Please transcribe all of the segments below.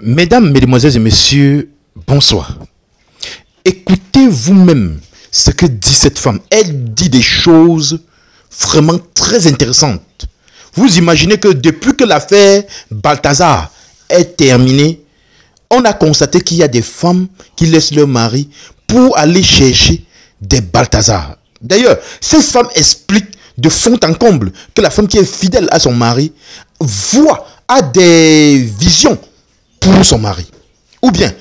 Mesdames, mesdemoiselles et messieurs, bonsoir. Écoutez vous-même ce que dit cette femme. Elle dit des choses vraiment très intéressantes. Vous imaginez que depuis que l'affaire Balthazar est terminée, on a constaté qu'il y a des femmes qui laissent leur mari pour aller chercher des Balthazar. D'ailleurs, ces femmes expliquent de fond en comble que la femme qui est fidèle à son mari a des visions pour son mari. Ou bien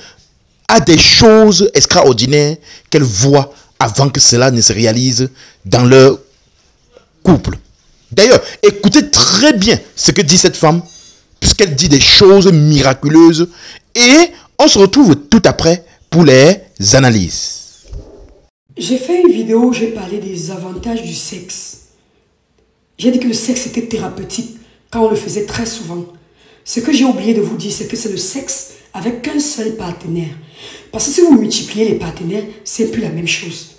a des choses extraordinaires qu'elle voit avant que cela ne se réalise dans leur couple. D'ailleurs, écoutez très bien ce que dit cette femme, puisqu'elle dit des choses miraculeuses. Et on se retrouve tout après pour les analyses. J'ai fait une vidéo où j'ai parlé des avantages du sexe. J'ai dit que le sexe était thérapeutique quand on le faisait très souvent. Ce que j'ai oublié de vous dire, c'est que c'est le sexe avec qu'un seul partenaire. Parce que si vous multipliez les partenaires, c'est plus la même chose.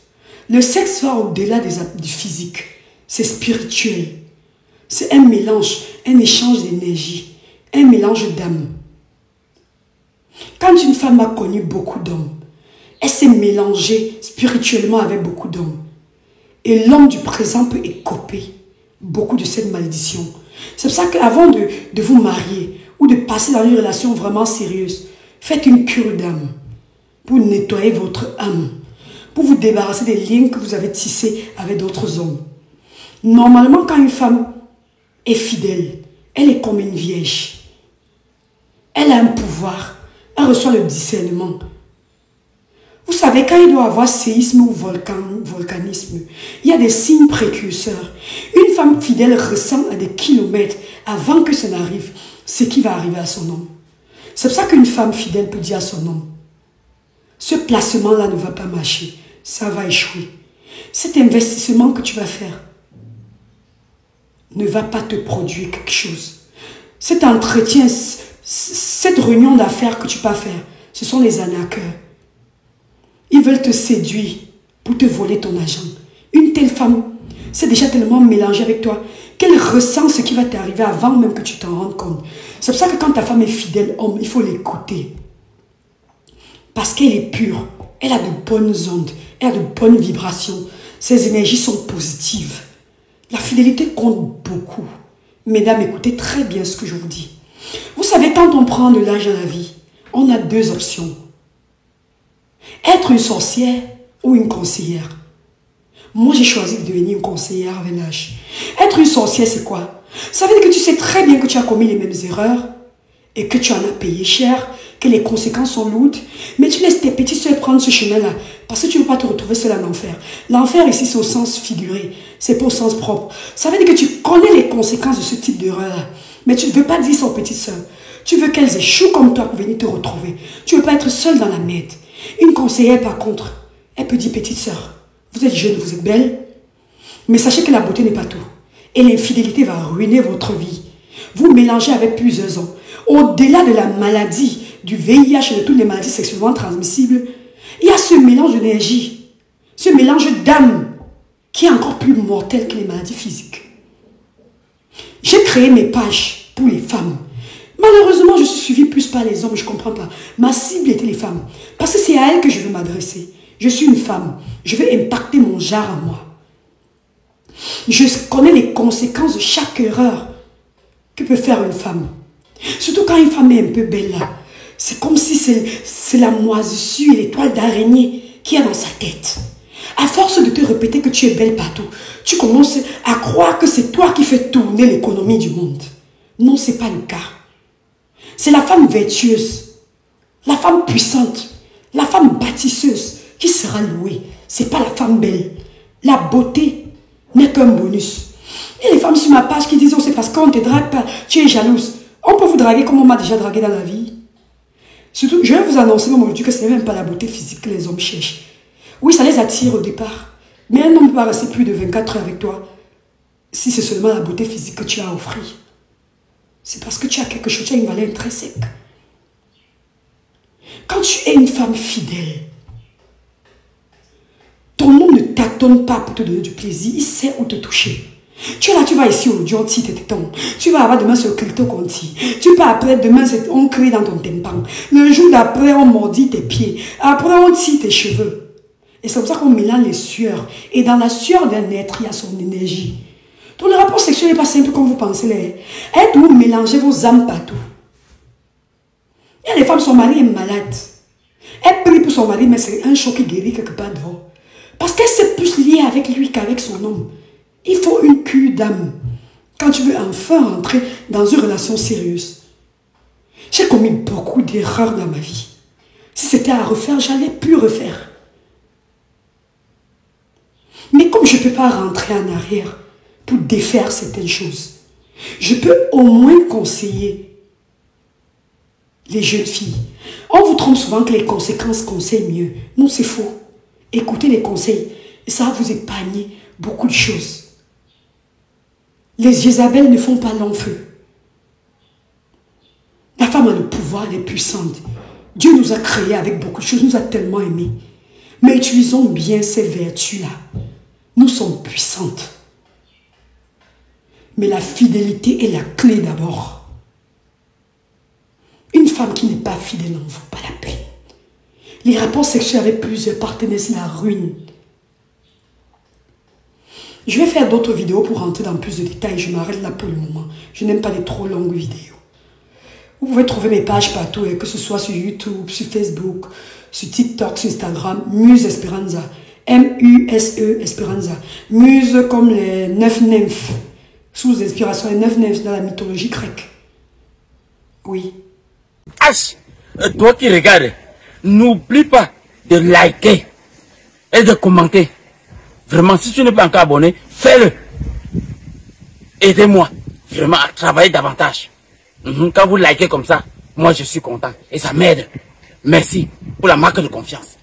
Le sexe va au-delà du physique. C'est spirituel. C'est un mélange, un échange d'énergie, un mélange d'âme. Quand une femme a connu beaucoup d'hommes, elle s'est mélangée spirituellement avec beaucoup d'hommes. Et l'homme du présent peut écoper beaucoup de cette malédiction. C'est pour ça qu'avant de vous marier ou de passer dans une relation vraiment sérieuse, faites une cure d'âme pour nettoyer votre âme, pour vous débarrasser des liens que vous avez tissés avec d'autres hommes. Normalement, quand une femme est fidèle, elle est comme une vierge. Elle a un pouvoir, elle reçoit le discernement. Vous savez, quand il doit y avoir séisme ou volcanisme, il y a des signes précurseurs. Une femme fidèle ressent à des kilomètres avant que ça n'arrive ce qui va arriver à son homme. C'est pour ça qu'une femme fidèle peut dire à son homme, ce placement-là ne va pas marcher, ça va échouer. Cet investissement que tu vas faire ne va pas te produire quelque chose. Cet entretien, cette réunion d'affaires que tu vas faire, ce sont les arnaqueurs. Ils veulent te séduire pour te voler ton argent. Une telle femme s'est déjà tellement mélangée avec toi qu'elle ressent ce qui va t'arriver avant même que tu t'en rendes compte. C'est pour ça que quand ta femme est fidèle, homme, il faut l'écouter. Parce qu'elle est pure. Elle a de bonnes ondes. Elle a de bonnes vibrations. Ses énergies sont positives. La fidélité compte beaucoup. Mesdames, écoutez très bien ce que je vous dis. Vous savez, quand on prend de l'âge dans la vie, on a deux options. Être une sorcière ou une conseillère. Moi, j'ai choisi de devenir une conseillère avec l'âge. Être une sorcière, c'est quoi? Ça veut dire que tu sais très bien que tu as commis les mêmes erreurs et que tu en as payé cher, que les conséquences sont lourdes, mais tu laisses tes petits soeurs prendre ce chemin-là parce que tu ne veux pas te retrouver seul en enfer. L'enfer ici, c'est au sens figuré, c'est pas au sens propre. Ça veut dire que tu connais les conséquences de ce type d'erreur-là, mais tu ne veux pas dire ça aux petites soeurs. Tu veux qu'elles échouent comme toi pour venir te retrouver. Tu ne veux pas être seule dans la merde. Une conseillère, par contre, elle peut dire, petite sœur, vous êtes jeune, vous êtes belle, mais sachez que la beauté n'est pas tout. Et l'infidélité va ruiner votre vie. Vous mélangez avec plusieurs hommes. Au-delà de la maladie, du VIH et de toutes les maladies sexuellement transmissibles, il y a ce mélange d'énergie, ce mélange d'âme qui est encore plus mortel que les maladies physiques. J'ai créé mes pages pour les femmes. Malheureusement, je suis suivie plus par les hommes, je ne comprends pas. Ma cible était les femmes. Parce que c'est à elles que je veux m'adresser. Je suis une femme. Je veux impacter mon genre à moi. Je connais les conséquences de chaque erreur que peut faire une femme. Surtout quand une femme est un peu belle là. C'est comme si c'est la moisissure et l'étoile d'araignée qu'il y a dans sa tête. À force de te répéter que tu es belle partout, tu commences à croire que c'est toi qui fais tourner l'économie du monde. Non, ce n'est pas le cas. C'est la femme vertueuse, la femme puissante, la femme bâtisseuse qui sera louée. Ce n'est pas la femme belle. La beauté n'est qu'un bonus. Et les femmes sur ma page qui disent, oh, c'est parce qu'on ne te drague pas, tu es jalouse. On peut vous draguer comme on m'a déjà dragué dans la vie. Surtout, je vais vous annoncer même aujourd'hui que ce n'est même pas la beauté physique que les hommes cherchent. Oui, ça les attire au départ. Mais un homme ne peut pas rester plus de 24 heures avec toi si c'est seulement la beauté physique que tu as à offrir. C'est parce que tu as quelque chose, tu as une valeur intrinsèque. Quand tu es une femme fidèle, ton homme ne tâtonne pas pour te donner du plaisir, il sait où te toucher. Tu es là, tu vas ici aujourd'hui, on tire tes tétons. Tu vas avoir demain ce clito qu'on tire. Tu peux après, demain, on crie dans ton tympan. Le jour d'après, on mordit tes pieds. Après, on tire tes cheveux. Et c'est comme ça qu'on mélange les sueurs. Et dans la sueur d'un être, il y a son énergie. Donc le rapport sexuel n'est pas simple comme vous pensez. Être vous mélangez vos âmes partout. Il y a des femmes, son mari est malade. Elle prie pour son mari, mais c'est un choc qui guérit quelque part devant. Parce qu'elle s'est plus liée avec lui qu'avec son homme. Il faut une cure d'âme. Quand tu veux enfin rentrer dans une relation sérieuse. J'ai commis beaucoup d'erreurs dans ma vie. Si c'était à refaire, j'allais plus refaire. Mais comme je ne peux pas rentrer en arrière pour défaire certaines choses, je peux au moins conseiller les jeunes filles. On vous trompe souvent que les conséquences conseillent mieux. Non, c'est faux. Écoutez les conseils et ça va vous épargner beaucoup de choses. Les Jézabel ne font pas long feu. La femme a le pouvoir, elle est puissante. Dieu nous a créés avec beaucoup de choses, nous a tellement aimés. Mais utilisons bien ces vertus-là. Nous sommes puissantes. Mais la fidélité est la clé d'abord. Une femme qui n'est pas fidèle n'en vaut pas la peine. Les rapports sexuels avec plusieurs partenaires, c'est la ruine. Je vais faire d'autres vidéos pour rentrer dans plus de détails. Je m'arrête là pour le moment. Je n'aime pas les trop longues vidéos. Vous pouvez trouver mes pages partout, que ce soit sur YouTube, sur Facebook, sur TikTok, sur Instagram. Muse Esperanza. M-U-S-E Esperanza. Muse comme les 9 nymphes. Sous inspiration, les 9 nymphes dans la mythologie grecque. Oui. H, toi qui regardes, n'oublie pas de liker et de commenter. Vraiment, si tu n'es pas encore abonné, fais-le. Aidez-moi vraiment à travailler davantage. Quand vous likez comme ça, moi je suis content et ça m'aide. Merci pour la marque de confiance.